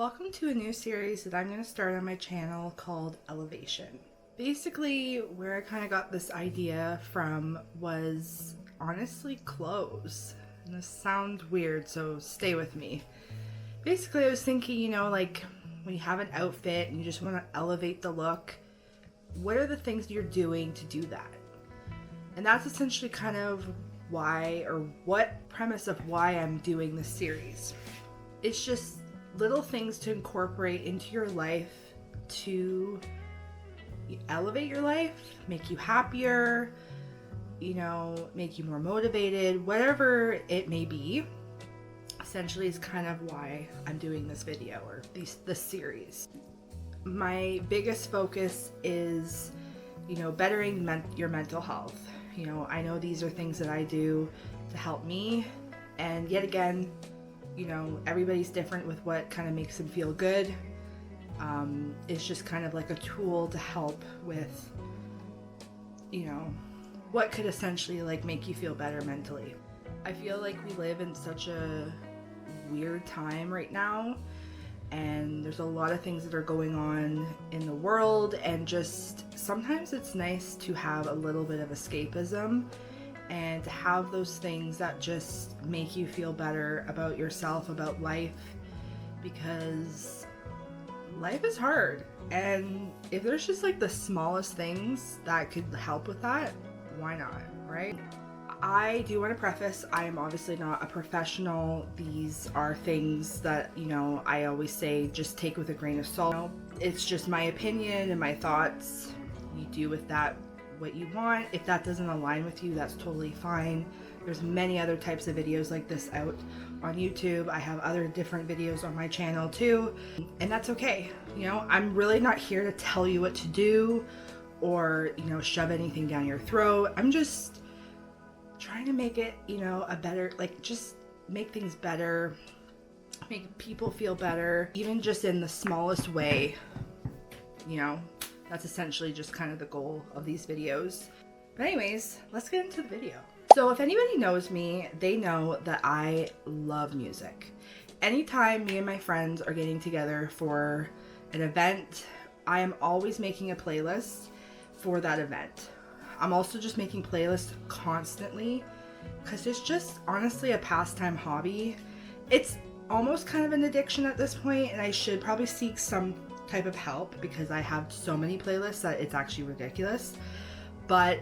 Welcome to a new series that I'm going to start on my channel called Elevation. Basically, where I kind of got this idea from was honestly clothes. And this sounds weird, so stay with me. Basically, I was thinking, like when you have an outfit and you just want to elevate the look, what are the things you're doing to do that? And that's essentially kind of why, or what premise of why I'm doing this series. It's just little things to incorporate into your life to elevate your life, make you happier, make you more motivated, whatever it may be. Essentially is kind of why I'm doing this video or this series. My biggest focus is, bettering your mental health. I know these are things that I do to help me, and yet again, everybody's different with what kind of makes them feel good. It's just kind of like a tool to help with, what could essentially make you feel better mentally. I feel like we live in such a weird time right now, and there's a lot of things that are going on in the world, and just sometimes it's nice to have a little bit of escapism and to have those things that just make you feel better about yourself, about life, because life is hard. And if there's just the smallest things that could help with that, why not, right? I do want to preface, I am obviously not a professional. These are things that, I always say just take with a grain of salt. It's just my opinion and my thoughts. You do with that what you want. If that doesn't align with you, that's totally fine. There's many other types of videos like this out on YouTube. I have other different videos on my channel too, and that's okay. I'm really not here to tell you what to do or, shove anything down your throat. I'm just trying to make it, a better, just make things better, make people feel better, even just in the smallest way. That's essentially just kind of the goal of these videos. But anyways, let's get into the video. So if anybody knows me, they know that I love music. Anytime me and my friends are getting together for an event, I am always making a playlist for that event. I'm also just making playlists constantly because it's just honestly a pastime hobby. It's almost kind of an addiction at this point, and I should probably seek some type of help because I have so many playlists that it's actually ridiculous. But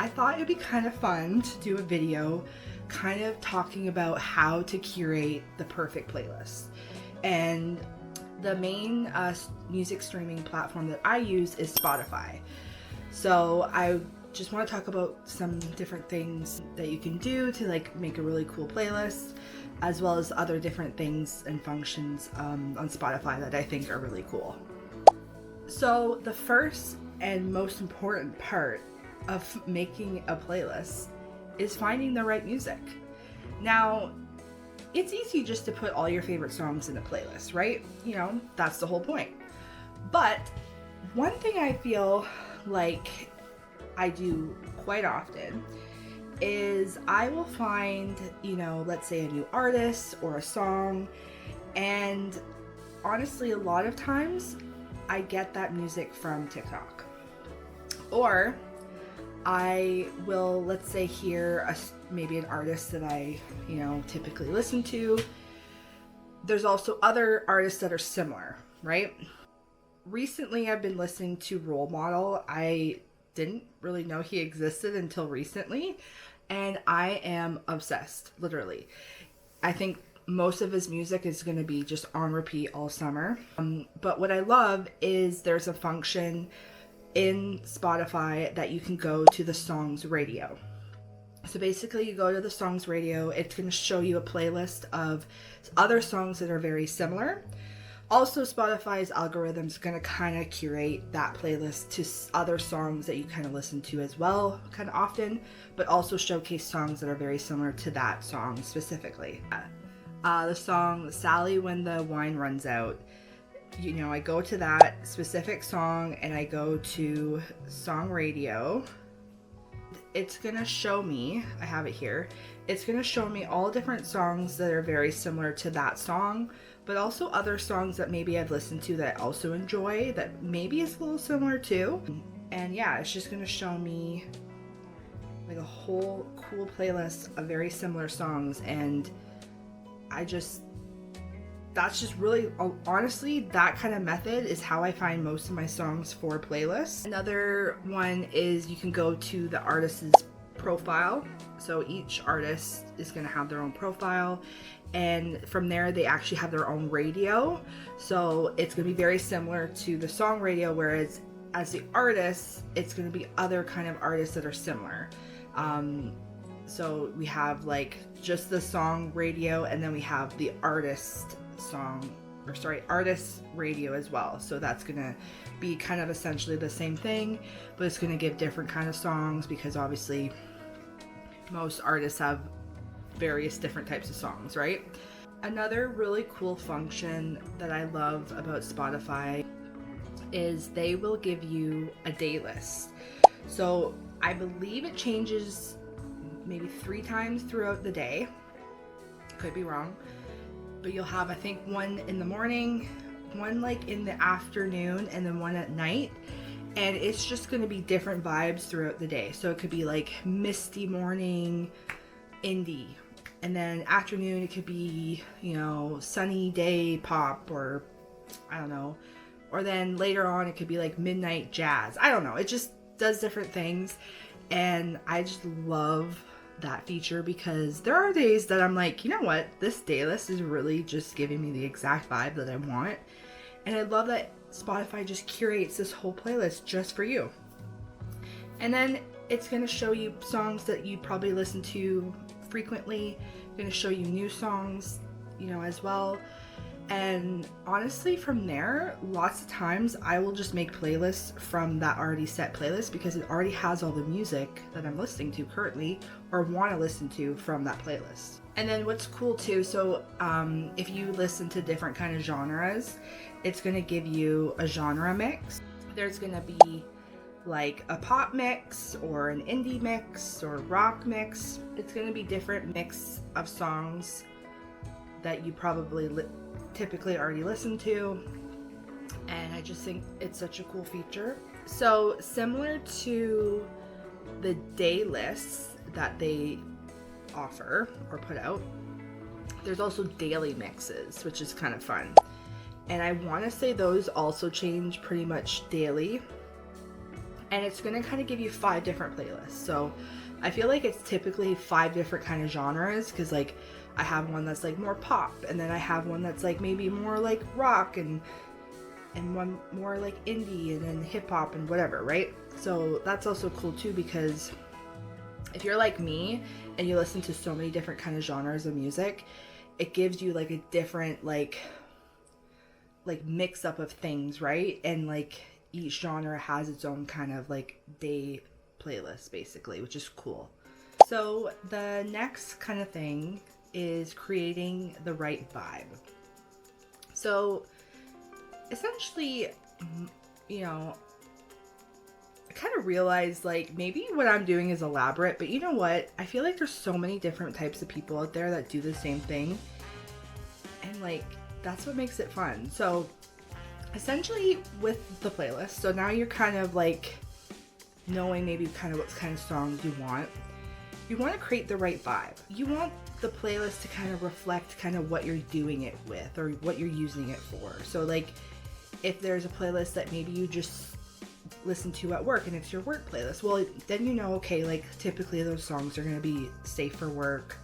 I thought it'd be kind of fun to do a video kind of talking about how to curate the perfect playlist. And the main music streaming platform that I use is Spotify. So I just want to talk about some different things that you can do to make a really cool playlist, as well as other different things and functions on Spotify that I think are really cool. So the first and most important part of making a playlist is finding the right music. Now, it's easy just to put all your favorite songs in a playlist, right? That's the whole point. But one thing I feel like I do quite often is I will find, let's say a new artist or a song, and honestly, a lot of times I get that music from TikTok. Or I will, let's say, hear maybe an artist that I, typically listen to. There's also other artists that are similar, right? Recently, I've been listening to Role Model. I didn't really know he existed until recently, and I am obsessed, literally. I think most of his music is going to be just on repeat all summer. But what I love is there's a function in Spotify that you can go to the songs radio. So basically you go to the songs radio, it's going to show you a playlist of other songs that are very similar. Also, Spotify's algorithm is going to kind of curate that playlist to other songs that you kind of listen to as well, kind of often, but also showcase songs that are very similar to that song specifically. The song Sally When the Wine Runs Out, I go to that specific song and I go to song radio. It's going to show me, I have it here, it's going to show me all different songs that are very similar to that song but also other songs that maybe I've listened to that I also enjoy that maybe is a little similar too. And yeah, it's just gonna show me like a whole cool playlist of very similar songs, and that's just really, honestly, that kind of method is how I find most of my songs for playlists. Another one is you can go to the artist's profile. So each artist is going to have their own profile, and from there they actually have their own radio. So it's going to be very similar to the song radio, whereas as the artist, it's going to be other kind of artists that are similar. So we have like just the song radio, and then we have the artist radio as well. So that's gonna be kind of essentially the same thing, but it's gonna give different kind of songs, because obviously most artists have various different types of songs, right? Another really cool function that I love about Spotify is they will give you a day list. So I believe it changes maybe 3 times throughout the day. Could be wrong. But you'll have, I think, one in the morning, one like in the afternoon, and then one at night. And it's just going to be different vibes throughout the day. So it could be like misty morning, indie. And then afternoon, it could be, you know, sunny day pop, or I don't know. Or then later on, it could be like midnight jazz. I don't know. It just does different things. And I just love that feature, because there are days that I'm like, you know what, this day list is really just giving me the exact vibe that I want. And I love that Spotify just curates this whole playlist just for you. And then it's going to show you songs that you probably listen to frequently. It's going to show you new songs, you know, as well. And honestly, from there, lots of times I will just make playlists from that already set playlist, because it already has all the music that I'm listening to currently or want to listen to from that playlist. And then what's cool too, so if you listen to different kind of genres, it's going to give you a genre mix. There's going to be like a pop mix or an indie mix or rock mix. It's going to be different mix of songs that you probably typically already listen to, and I just think it's such a cool feature. So similar to the day lists that they offer or put out, there's also daily mixes, which is kind of fun. And I want to say those also change pretty much daily, and it's going to kind of give you 5 different playlists. So I feel like it's typically 5 different kind of genres, because like I have one that's like more pop, and then I have one that's like maybe more like rock, and one more like indie, and then hip hop and whatever, right? So that's also cool too, because if you're like me and you listen to so many different kind of genres of music, it gives you like a different like mix up of things, right? And like each genre has its own kind of like day playlist basically, which is cool. So the next kind of thing is creating the right vibe. So essentially, you know, I kind of realized like maybe what I'm doing is elaborate, but you know what? I feel like there's so many different types of people out there that do the same thing. And like, that's what makes it fun. So essentially with the playlist, so now you're kind of like knowing maybe kind of what kind of songs you want. You want to create the right vibe. You want the playlist to kind of reflect kind of what you're doing it with or what you're using it for. So like if there's a playlist that maybe you just listen to at work and it's your work playlist, well then you know, okay, like typically those songs are going to be safe for work.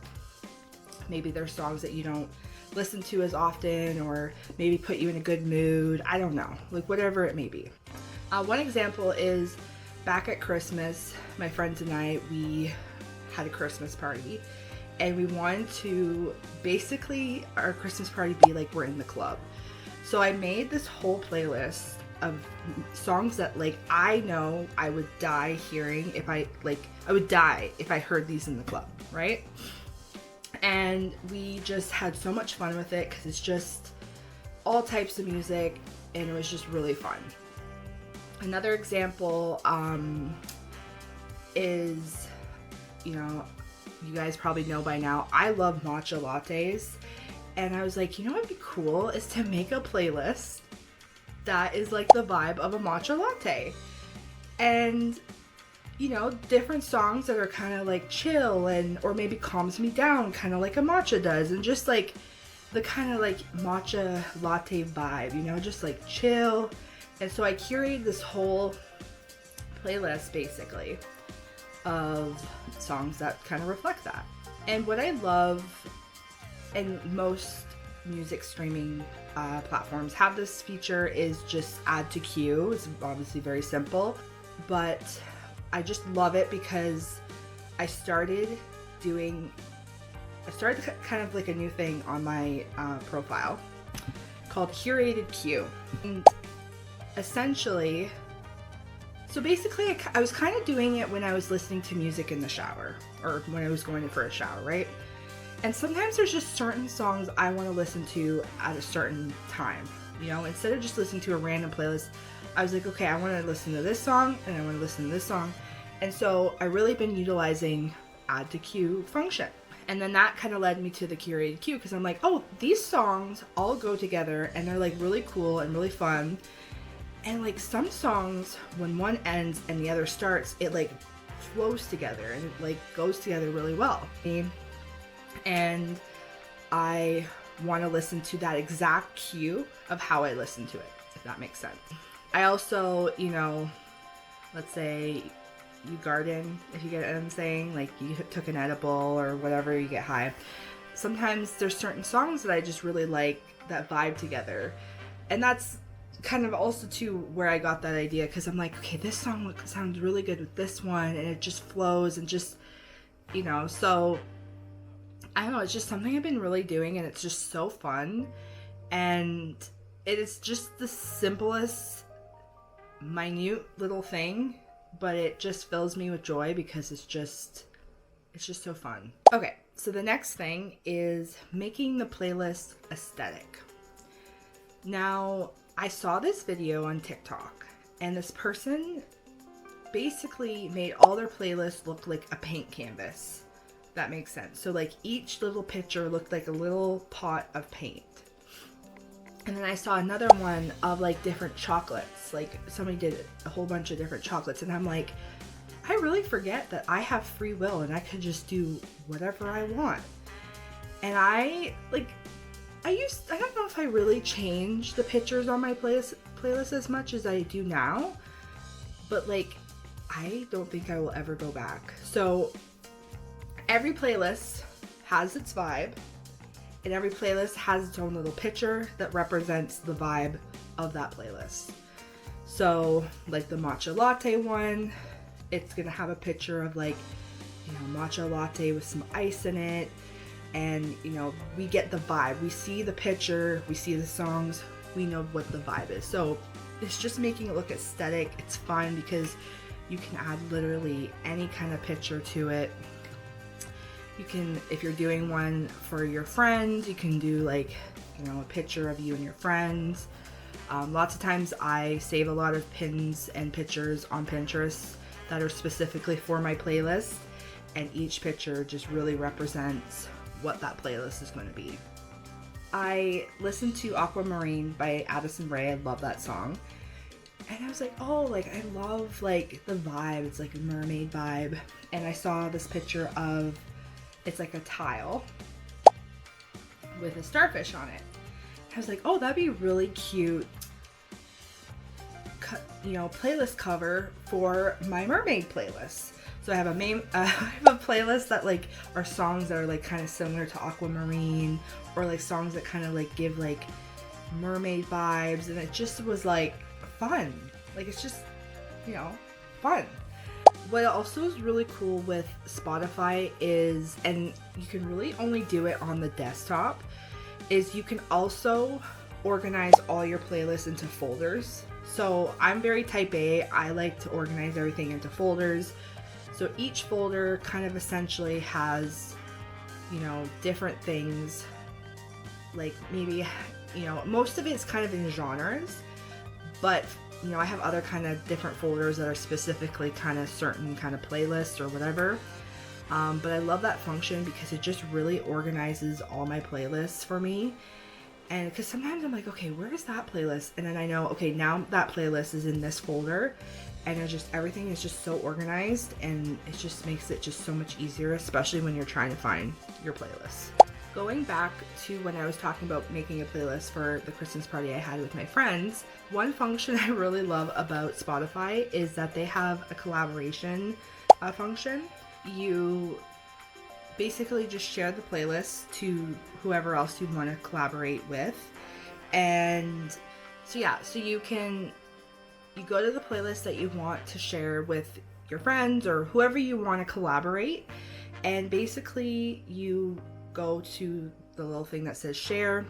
Maybe there's songs that you don't listen to as often, or maybe put you in a good mood. I don't know, like whatever it may be. One example is back at Christmas, my friends and I, we had a Christmas party, and we wanted to basically our Christmas party be like we're in the club. So I made this whole playlist of songs that like I know I would die hearing if I would die if I heard these in the club, right? And we just had so much fun with it because it's just all types of music, and it was just really fun. Another example is, you know, you guys probably know by now, I love matcha lattes. And I was like, you know what would be cool is to make a playlist that is like the vibe of a matcha latte. And, you know, different songs that are kind of like chill and, or maybe calms me down, kind of like a matcha does. And just like the kind of like matcha latte vibe, you know, just like chill. And so I curated this whole playlist basically of songs that kind of reflect that. And what I love, and most music streaming platforms have this feature, is just add to queue. It's obviously very simple, but I just love it because I started kind of like a new thing on my profile called Curated Queue. And essentially, so basically I was kind of doing it when I was listening to music in the shower, or when I was going in for a shower, right? And sometimes there's just certain songs I want to listen to at a certain time, you know? Instead of just listening to a random playlist, I was like, okay, I want to listen to this song, and I want to listen to this song. And so I really been utilizing add to queue function. And then that kind of led me to the curated queue, because I'm like, oh, these songs all go together and they're like really cool and really fun. And like some songs, when one ends and the other starts, it like flows together and it like goes together really well. And I want to listen to that exact cue of how I listen to it, if that makes sense. I also, you know, let's say you garden, if you get what I'm saying, like you took an edible or whatever, you get high. Sometimes there's certain songs that I just really like that vibe together. And that's kind of also too where I got that idea, because I'm like, okay, this song sounds really good with this one, and it just flows and just, you know, so I don't know, it's just something I've been really doing, and it's just so fun. And it is just the simplest, minute little thing, but it just fills me with joy because it's just so fun. Okay, so the next thing is making the playlist aesthetic. Now, I saw this video on TikTok, and this person basically made all their playlists look like a paint canvas. That makes sense. So like each little picture looked like a little pot of paint. And then I saw another one of like different chocolates. Like somebody did a whole bunch of different chocolates, and I'm like, I really forget that I have free will and I could just do whatever I want. And I don't know if I really changed the pictures on my playlist as much as I do now, but like I don't think I will ever go back. So every playlist has its vibe, and every playlist has its own little picture that represents the vibe of that playlist. So like the matcha latte one, it's gonna have a picture of like, you know, matcha latte with some ice in it. And, you know, we get the vibe. We see the picture, we see the songs, we know what the vibe is. So it's just making it look aesthetic. It's fun because you can add literally any kind of picture to it. You can, if you're doing one for your friends, you can do like, you know, a picture of you and your friends. Lots of times I save a lot of pins and pictures on Pinterest that are specifically for my playlist, and each picture just really represents what that playlist is going to be. I listened to Aquamarine by Addison Rae. I love that song. And I was like, oh, like I love like the vibe. It's like a mermaid vibe. And I saw this picture of, it's like a tile with a starfish on it. I was like, oh, that'd be really cute, you know, playlist cover for my mermaid playlist. So I have I have a playlist that like are songs that are like kind of similar to Aquamarine, or like songs that kind of like give like mermaid vibes, and it just was like fun. Like it's just, you know, fun. What also is really cool with Spotify is, and you can really only do it on the desktop, is you can also organize all your playlists into folders. So I'm very type A. I like to organize everything into folders. So each folder kind of essentially has, you know, different things. Like maybe, you know, most of it's kind of in genres, but you know, I have other kind of different folders that are specifically kind of certain kind of playlists or whatever. But I love that function because it just really organizes all my playlists for me. And because sometimes I'm like, okay, where is that playlist? And then I know, okay, now that playlist is in this folder, and it's just, everything is just so organized, and it just makes it just so much easier, especially when you're trying to find your playlist. Going back to when I was talking about making a playlist for the Christmas party I had with my friends, one function I really love about Spotify is that they have a collaboration function. You basically just share the playlist to whoever else you want to collaborate with. And so yeah, so you go to the playlist that you want to share with your friends or whoever you want to collaborate, and basically you go to the little thing that says share,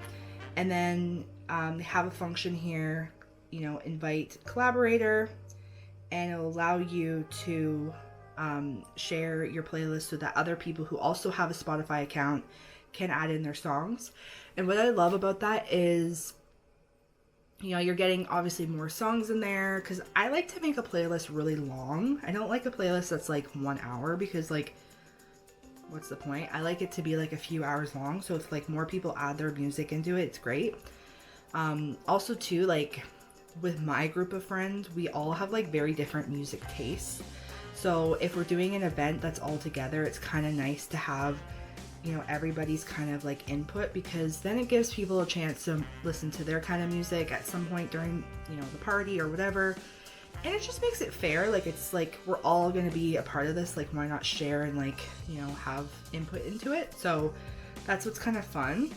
and then they have a function here, invite collaborator, and it'll allow you to share your playlist so that other people who also have a Spotify account can add in their songs. And what I love about that is, you're getting obviously more songs in there, because I like to make a playlist really long. I don't like a playlist that's like 1 hour, because like, what's the point? I like it to be like a few hours long, so if like more people add their music into it, it's great. Also too, like with my group of friends, we all have like very different music tastes. So if we're doing an event that's all together, it's kind of nice to have, everybody's kind of like input, because then it gives people a chance to listen to their kind of music at some point during, the party or whatever. And it just makes it fair. Like, it's like we're all going to be a part of this. Like, why not share and like, have input into it? So that's what's kind of fun.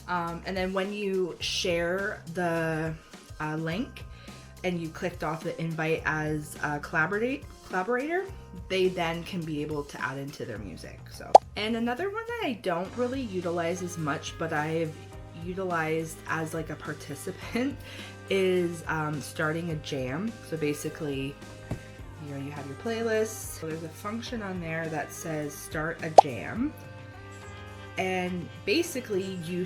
And then when you share the link and you clicked off the invite as a collaborator, they then can be able to add into their music. So, and another one that I don't really utilize as much, but I've utilized as like a participant, is starting a jam. So basically, you have your playlist. So there's a function on there that says start a jam, and basically you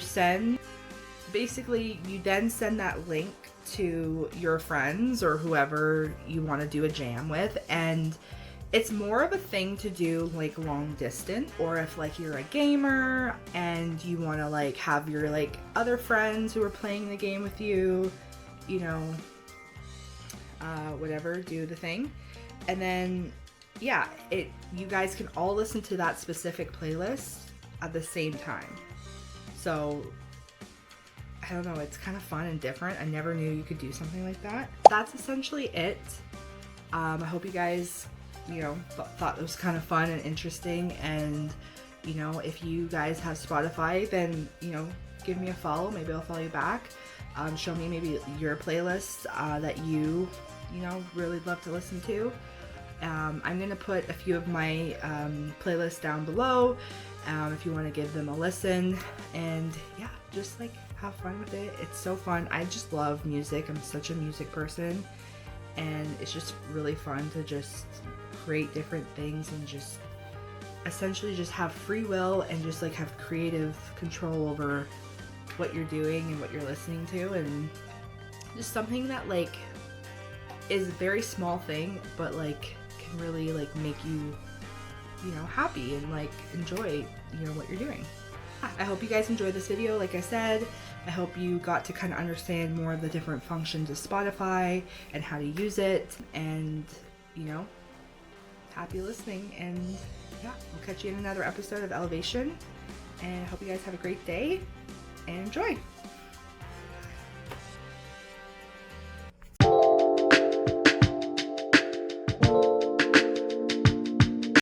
then send that link to your friends or whoever you want to do a jam with. And it's more of a thing to do like long distance, or if like you're a gamer and you want to like have your like other friends who are playing the game with you, whatever, do the thing. And then yeah, you guys can all listen to that specific playlist at the same time. So I don't know, it's kind of fun and different. I never knew you could do something like that. That's essentially it. I hope you guys thought it was kind of fun and interesting. And if you guys have Spotify, then give me a follow. Maybe I'll follow you back. Show me maybe your playlists that you really love to listen to. I'm gonna put a few of my playlists down below if you want to give them a listen. And yeah, just like have fun with it. It's so fun. I just love music. I'm such a music person, and it's just really fun to just create different things and just essentially just have free will and just like have creative control over what you're doing and what you're listening to. And just something that like is a very small thing, but like can really like make you happy and like enjoy what you're doing. I hope you guys enjoyed this video. Like I said, I hope you got to kind of understand more of the different functions of Spotify and how to use it. And happy listening. And yeah, we'll catch you in another episode of Elevation. And I hope you guys have a great day and enjoy.